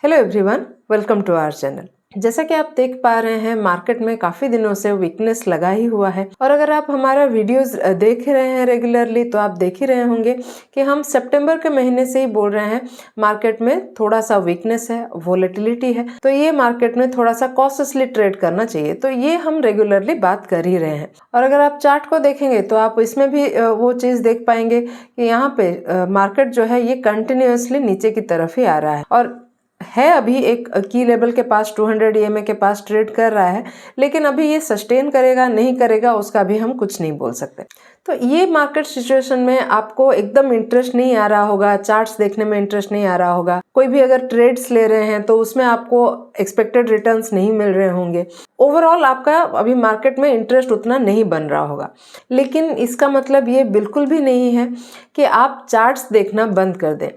Hello everyone, welcome to our channel. जैसा कि आप देख पा रहे हैं, मार्केट में काफ़ी दिनों से वीकनेस लगा ही हुआ है और अगर आप हमारा वीडियोस देख रहे हैं रेगुलरली तो आप देख ही रहे होंगे कि हम सितंबर के महीने से ही बोल रहे हैं मार्केट में थोड़ा सा वीकनेस है, वोलेटिलिटी है, तो ये मार्केट में थोड़ा सा कॉशियसली ट्रेड करना चाहिए। तो ये हम रेगुलरली बात कर ही रहे हैं और अगर आप चार्ट को देखेंगे तो आप इसमें भी वो चीज़ देख पाएंगे कि यहाँ पे मार्केट जो है ये कंटिन्यूसली नीचे की तरफ ही आ रहा है और है अभी एक की लेवल के पास 200 EMA के पास ट्रेड कर रहा है, लेकिन अभी ये सस्टेन करेगा नहीं करेगा उसका भी हम कुछ नहीं बोल सकते। तो ये मार्केट सिचुएशन में आपको एकदम इंटरेस्ट नहीं आ रहा होगा, चार्ट्स देखने में इंटरेस्ट नहीं आ रहा होगा, कोई भी अगर ट्रेड्स ले रहे हैं तो उसमें आपको एक्सपेक्टेड रिटर्न्स नहीं मिल रहे होंगे, ओवरऑल आपका अभी मार्केट में इंटरेस्ट उतना नहीं बन रहा होगा। लेकिन इसका मतलब ये बिल्कुल भी नहीं है कि आप चार्ट्स देखना बंद कर दें,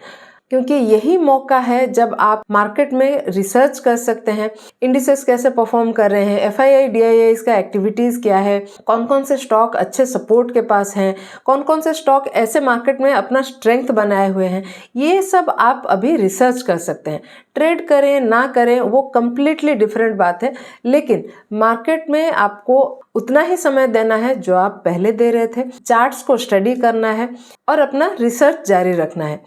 क्योंकि यही मौका है जब आप मार्केट में रिसर्च कर सकते हैं, इंडिसेस कैसे परफॉर्म कर रहे हैं, FII DII इसका एक्टिविटीज़ क्या है, कौन कौन से स्टॉक अच्छे सपोर्ट के पास हैं, कौन कौन से स्टॉक ऐसे मार्केट में अपना स्ट्रेंथ बनाए हुए हैं, ये सब आप अभी रिसर्च कर सकते हैं। ट्रेड करें ना करें वो कम्प्लीटली डिफरेंट बात है, लेकिन मार्केट में आपको उतना ही समय देना है जो आप पहले दे रहे थे, चार्ट्स को स्टडी करना है और अपना रिसर्च जारी रखना है,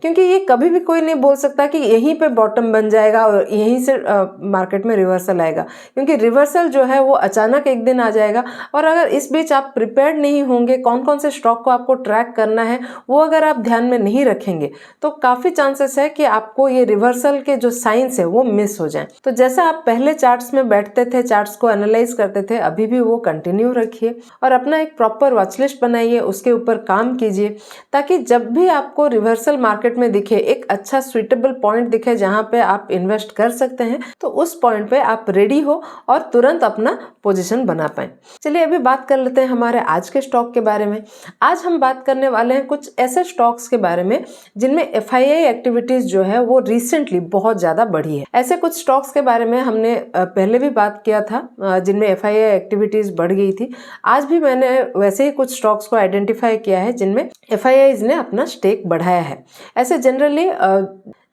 क्योंकि ये कभी भी कोई नहीं बोल सकता कि यहीं पे बॉटम बन जाएगा और यहीं से मार्केट में रिवर्सल आएगा, क्योंकि रिवर्सल जो है वो अचानक एक दिन आ जाएगा और अगर इस बीच आप प्रिपेयर्ड नहीं होंगे, कौन कौन से स्टॉक को आपको ट्रैक करना है वो अगर आप ध्यान में नहीं रखेंगे तो काफ़ी चांसेस है कि आपको ये रिवर्सल के जो साइंस है वो मिस हो जाएं। तो जैसा आप पहले चार्ट्स में बैठते थे, चार्ट्स को एनालाइज करते थे, अभी भी वो कंटिन्यू रखिए और अपना एक प्रॉपर वॉच लिस्ट बनाइए, उसके ऊपर काम कीजिए, ताकि जब भी आपको रिवर्सल मार्केट में दिखे, एक अच्छा सुइटेबल पॉइंट दिखे जहां पे आप इन्वेस्ट कर सकते हैं, तो उस पॉइंट पे आप रेडी हो और तुरंत अपना पोजीशन बना पाए। चलिए अभी बात कर लेते हैं हमारे आज के स्टॉक के बारे में। आज हम बात करने वाले हैं कुछ ऐसे स्टॉक्स के बारे में जिनमें FII एक्टिविटीज जो है वो रिसेंटली बहुत ज्यादा बढ़ी है। ऐसे कुछ स्टॉक्स के बारे में हमने पहले भी बात किया था जिनमें FII एक्टिविटीज बढ़ गई थी। आज भी मैंने वैसे ही कुछ स्टॉक्स को आइडेंटिफाई किया है जिनमें FIIs ने अपना स्टेक बढ़ाया है। ऐसे जनरली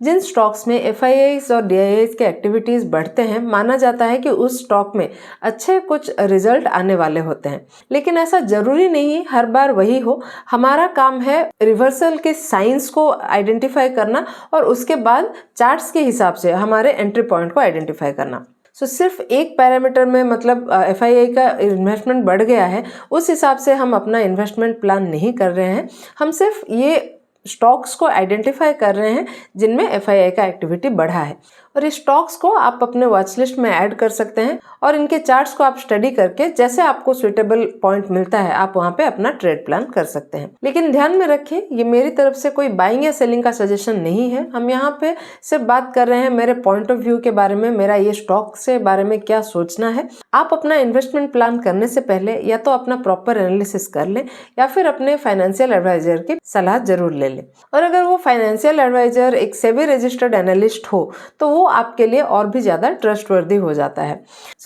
जिन स्टॉक्स में FIIs और DIIs के एक्टिविटीज़ बढ़ते हैं, माना जाता है कि उस स्टॉक में अच्छे कुछ रिजल्ट आने वाले होते हैं, लेकिन ऐसा जरूरी नहीं हर बार वही हो। हमारा काम है रिवर्सल के साइंस को आइडेंटिफाई करना और उसके बाद चार्ट्स के हिसाब से हमारे एंट्री पॉइंट को आइडेंटिफाई करना। सिर्फ एक पैरामीटर में मतलब FII का इन्वेस्टमेंट बढ़ गया है उस हिसाब से हम अपना इन्वेस्टमेंट प्लान नहीं कर रहे हैं। हम सिर्फ ये स्टॉक्स को आइडेंटिफाई कर रहे हैं जिनमें FII का एक्टिविटी बढ़ा है और इस स्टॉक्स को आप अपने वॉच लिस्ट में ऐड कर सकते हैं और इनके चार्ट्स को आप स्टडी करके जैसे आपको सुइटेबल पॉइंट मिलता है आप वहां पे अपना ट्रेड प्लान कर सकते हैं। लेकिन ध्यान में रखें, ये मेरी तरफ से कोई बाइंग या सेलिंग का सजेशन नहीं है। हम यहाँ पे सिर्फ बात कर रहे हैं मेरे पॉइंट ऑफ व्यू के बारे में, मेरा ये स्टॉक से बारे में क्या सोचना है। आप अपना इन्वेस्टमेंट प्लान करने से पहले या तो अपना प्रॉपर एनालिसिस कर लें या फिर अपने फाइनेंशियल एडवाइजर की सलाह जरूर ले लें। और अगर वो फाइनेंशियल एडवाइजर एक सेबी रजिस्टर्ड एनालिस्ट हो तो वो आपके लिए और भी ज्यादा ट्रस्टवर्दी हो जाता है।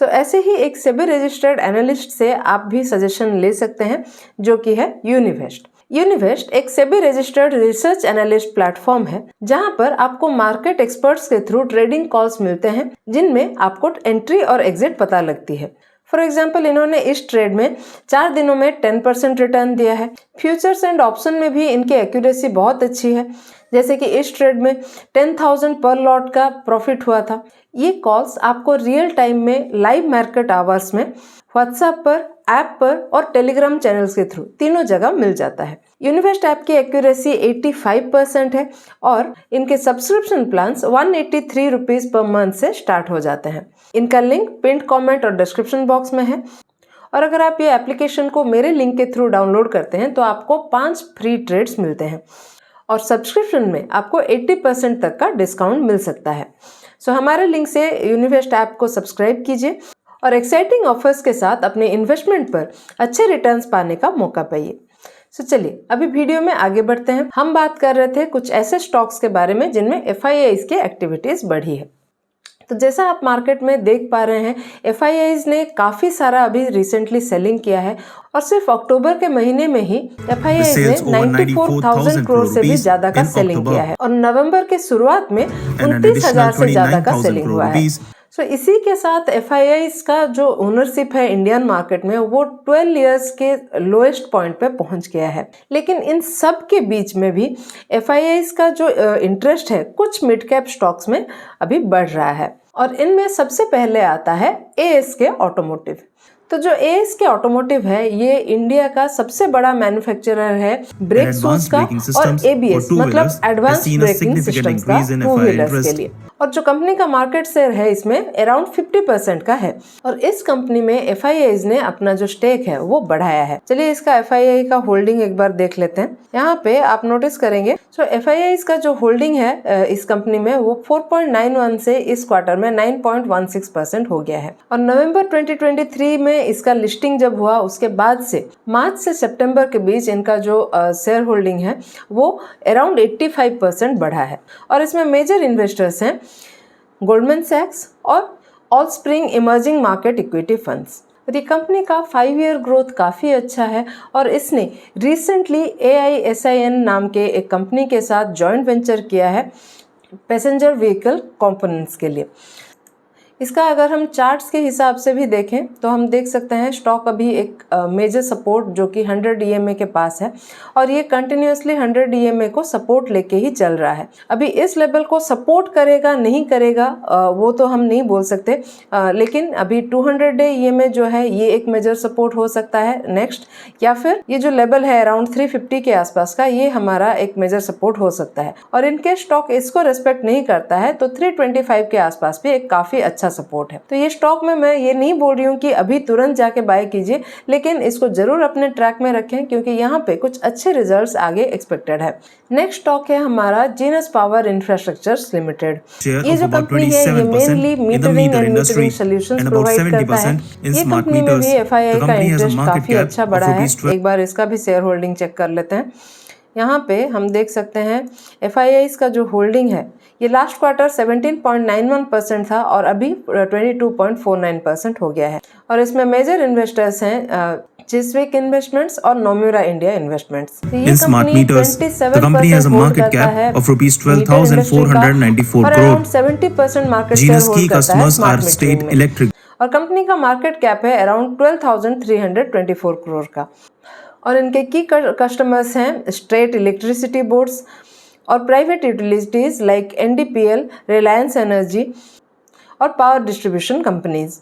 ऐसे ही एक सेबी रजिस्टर्ड एनालिस्ट से आप भी सजेशन ले सकते हैं जो कि है यूनिवेस्ट। यूनिवेस्ट एक SEBI registered research analyst platform है जहां पर आपको मार्केट एक्सपर्ट्स के थ्रू ट्रेडिंग कॉल्स मिलते हैं जिनमें आपको एंट्री और एग्जिट पता लगती है। फॉर एग्जाम्पल, इन्होंने इस ट्रेड में 4 दिनों में 10% रिटर्न दिया है। फ्यूचर्स एंड ऑप्शन में भी इनकी एक्यूरेसी बहुत अच्छी है, जैसे कि इस ट्रेड में 10,000 पर लॉट का प्रॉफिट हुआ था। ये कॉल्स आपको रियल टाइम में लाइव मार्केट आवर्स में व्हाट्सएप पर, ऐप पर और टेलीग्राम चैनल्स के थ्रू तीनों जगह मिल जाता है। यूनिवेस्ट ऐप की एक्यूरेसी 85% है और इनके subscription plans 183 rupees per month से स्टार्ट हो जाते हैं। इनका लिंक पिन कमेंट और डिस्क्रिप्शन बॉक्स में है और अगर आप ये एप्लीकेशन को मेरे लिंक के थ्रू डाउनलोड करते हैं तो आपको 5 फ्री ट्रेड्स मिलते हैं और सब्सक्रिप्शन में आपको 80% तक का डिस्काउंट मिल सकता है। हमारे लिंक से यूनिवेस्ट ऐप को सब्सक्राइब कीजिए और एक्साइटिंग ऑफर्स के साथ अपने इन्वेस्टमेंट पर अच्छे रिटर्न्स पाने का मौका पाइए। चलिए अभी वीडियो में आगे बढ़ते हैं। हम बात कर रहे थे कुछ ऐसे स्टॉक्स के बारे में जिनमें FIIs की एक्टिविटीज बढ़ी है। तो जैसा आप मार्केट में देख पा रहे हैं, FIIs ने काफ़ी सारा अभी रिसेंटली सेलिंग किया है और सिर्फ अक्टूबर के महीने में ही FIIs ने 94,000 करोड़ से भी ज़्यादा का सेलिंग किया है और नवंबर के शुरुआत में 29,000 से ज़्यादा का सेलिंग हुआ है। सो इसी के साथ FIIs का जो ओनरशिप है इंडियन मार्केट में वो 12 इयर्स के लोएस्ट पॉइंट पे पहुंच गया है। लेकिन इन सब के बीच में भी FIIs का जो इंटरेस्ट है कुछ मिड कैप स्टॉक्स में अभी बढ़ रहा है और इनमें सबसे पहले आता है ASK ऑटोमोटिव। तो जो ASK ऑटोमोटिव है ये इंडिया का सबसे बड़ा मैन्युफैक्चरर है ब्रेक शूज का और ABS मतलब एडवांस ब्रेकिंग सिस्टम्स का टू व्हीलर्स के लिए और जो कंपनी का मार्केट शेयर है इसमें अराउंड 50% का है और इस कंपनी में FIIs ने अपना जो स्टेक है वो बढ़ाया है। चलिए इसका FII का होल्डिंग एक बार देख लेते हैं। यहाँ पे आप नोटिस करेंगे तो FIIs का जो होल्डिंग है इस कंपनी में वो 4.91 से इस क्वार्टर में 9.16% हो गया है और नवंबर 2023 में इसका लिस्टिंग जब हुआ उसके बाद से मार्च से सितंबर के बीच इनका जो शेयर होल्डिंग है वो अराउंड 85% बढ़ा है और इसमें मेजर इन्वेस्टर्स हैं गोल्डमैन सैक्स और ऑलस्प्रिंग इमर्जिंग मार्केट इक्विटी फंड्स। ये कंपनी का 5 ईयर ग्रोथ काफ़ी अच्छा है और इसने रिसेंटली AISIN नाम के एक कंपनी के साथ जॉइंट वेंचर किया है पैसेंजर व्हीकल कंपोनेंट्स के लिए। इसका अगर हम चार्ट्स के हिसाब से भी देखें तो हम देख सकते हैं स्टॉक अभी एक मेजर सपोर्ट जो कि 100 EMA के पास है और ये कंटिन्यूसली 100 EMA को सपोर्ट लेके ही चल रहा है। अभी इस लेवल को सपोर्ट करेगा नहीं करेगा वो तो हम नहीं बोल सकते लेकिन अभी 200 डे EMA जो है ये एक मेजर सपोर्ट हो सकता है नेक्स्ट, या फिर ये जो लेवल है अराउंड 350 के आसपास का ये हमारा एक मेजर सपोर्ट हो सकता है और इनके स्टॉक इसको रेस्पेक्ट नहीं करता है तो 325 के आसपास भी एक काफ़ी अच्छा सपोर्ट है। तो ये स्टॉक में मैं ये नहीं बोल रही हूँ कि अभी तुरंत जाके बाय कीजिए लेकिन इसको जरूर अपने ट्रैक में रखें क्योंकि यहाँ पे कुछ अच्छे रिजल्ट्स आगे एक्सपेक्टेड है। नेक्स्ट स्टॉक है हमारा जीनस पावर इंफ्रास्ट्रक्चर्स लिमिटेड। ये जो कंपनी है ये mainly metering and metering solutions provide करता है। ये कंपनी में भी FII का इंटरेस्ट काफी अच्छा बढ़ा है। एक बार इसका भी शेयर होल्डिंग चेक कर लेते हैं। यहाँ पे हम देख सकते हैं FIIs का जो होल्डिंग है ये लास्ट क्वार्टर 17.91% था और अभी 22.49% हो गया है और इसमें मेजर इन्वेस्टर्स हैं चिस्विक इन्वेस्टमेंट्स और Nomura India investments. In smart meters, the company has a market cap of rupees 12,494 crore. 70% market share Genus hold key करता है customers are smart State metering में Electric, और कंपनी का market cap है around 12,324 crore का और इनके की कस्टमर्स हैं स्टेट इलेक्ट्रिसिटी बोर्ड्स और private utilities like NDPL, Reliance energy और पावर डिस्ट्रीब्यूशन कंपनीज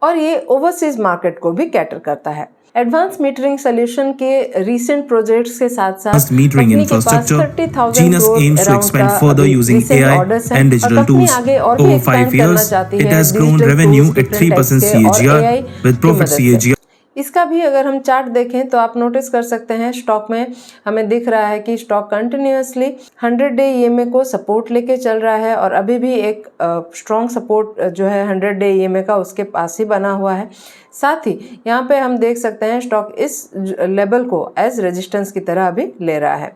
और ये ओवरसीज मार्केट को भी कैटर करता है। एडवांस मीटरिंग सोल्यूशन के रीसेंट प्रोजेक्ट्स के साथ साथ advanced metering infrastructure. Genus aims to expand further using AI and digital tools. Over 5 years, it has grown revenue at 3% CAGR with profit CAGR. इसका भी अगर हम चार्ट देखें तो आप नोटिस कर सकते हैं स्टॉक में हमें दिख रहा है कि स्टॉक कंटिन्यूअसली 100 डे EMA को सपोर्ट लेके चल रहा है और अभी भी एक स्ट्रॉन्ग सपोर्ट जो है 100 डे EMA का उसके पास ही बना हुआ है। साथ ही यहाँ पे हम देख सकते हैं स्टॉक इस लेवल को एज रेजिस्टेंस की तरह अभी ले रहा है।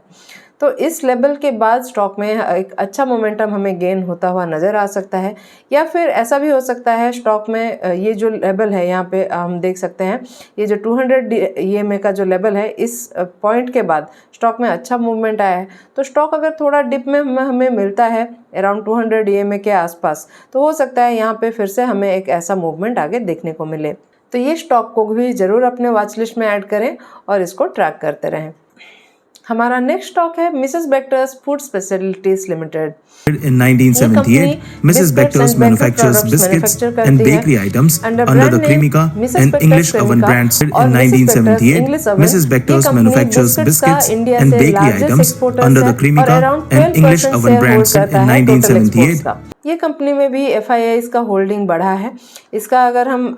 तो इस लेवल के बाद स्टॉक में एक अच्छा मोमेंटम हमें गेन होता हुआ नज़र आ सकता है या फिर ऐसा भी हो सकता है स्टॉक में ये जो लेवल है यहाँ पे हम देख सकते हैं ये जो 200 EMA का जो लेवल है इस पॉइंट के बाद स्टॉक में अच्छा मूवमेंट आया है तो स्टॉक अगर थोड़ा डिप में हमें मिलता है अराउंड 200 EMA के आसपास तो हो सकता है यहाँ पे फिर से हमें एक ऐसा मूवमेंट आगे देखने को मिले। तो ये स्टॉक को भी ज़रूर अपने वॉच लिस्ट में ऐड करें और इसको ट्रैक करते रहें। हमारा नेक्स्ट स्टॉक है Mrs Bectors food specialities limited. In 1978, Mrs. Bectors manufactures biscuits and bakery items under the Cremica and English Oven brands. In 1978, Mrs. Bectors manufactures biscuits and bakery items under the Cremica and English Oven brands. In 1978, ये company में भी FIIs का holding बढ़ा है। इसका अगर हम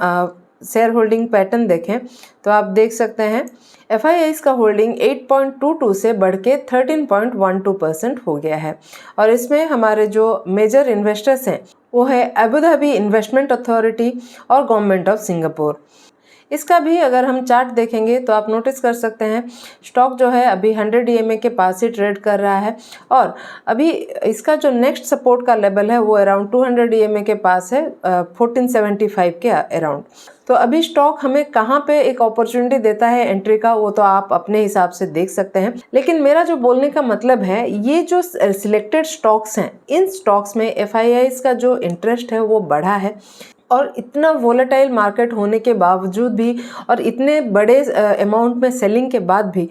share holding pattern देखें तो आप देख सकते हैं FIIs का होल्डिंग 8.22 से बढ़ के 13.12% हो गया है और इसमें हमारे जो मेजर इन्वेस्टर्स हैं वो है अबू धाबी इन्वेस्टमेंट अथॉरिटी और गवर्नमेंट ऑफ सिंगापुर। इसका भी अगर हम चार्ट देखेंगे तो आप नोटिस कर सकते हैं स्टॉक जो है अभी 100 EMA के पास ही ट्रेड कर रहा है और अभी इसका जो नेक्स्ट सपोर्ट का लेवल है वो अराउंड 200 EMA के पास है, 1475 के अराउंड। तो अभी स्टॉक हमें कहाँ पे एक अपॉर्चुनिटी देता है एंट्री का, वो तो आप अपने हिसाब से देख सकते हैं। लेकिन मेरा जो बोलने का मतलब है, ये जो सिलेक्टेड स्टॉक्स हैं, इन स्टॉक्स में FIIs का जो इंटरेस्ट है वो बढ़ा है और इतना वोलेटाइल मार्केट होने के बावजूद भी और इतने बड़े अमाउंट में सेलिंग के बाद भी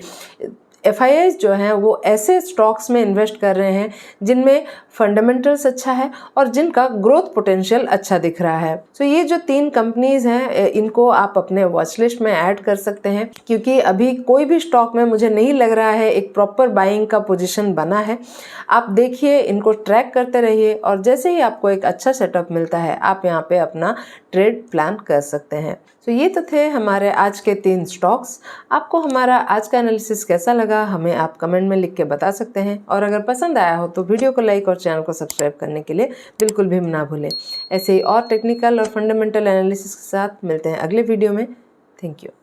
FIIs जो हैं वो ऐसे स्टॉक्स में इन्वेस्ट कर रहे हैं जिनमें फंडामेंटल्स अच्छा है और जिनका ग्रोथ पोटेंशियल अच्छा दिख रहा है। तो ये जो 3 कंपनीज हैं इनको आप अपने वॉच लिस्ट में ऐड कर सकते हैं, क्योंकि अभी कोई भी स्टॉक में मुझे नहीं लग रहा है एक प्रॉपर बाइंग का पोजीशन बना है। आप देखिए, इनको ट्रैक करते रहिए और जैसे ही आपको एक अच्छा सेटअप मिलता है आप यहाँ पे अपना ट्रेड प्लान कर सकते हैं। तो ये तो थे हमारे आज के 3 स्टॉक्स। आपको हमारा आज का एनालिसिस कैसा लगा हमें आप कमेंट में लिख के बता सकते हैं और अगर पसंद आया हो तो वीडियो को लाइक और चैनल को सब्सक्राइब करने के लिए बिल्कुल भी ना भूलें। ऐसे ही और टेक्निकल और फंडामेंटल एनालिसिस के साथ मिलते हैं अगले वीडियो में। Thank you.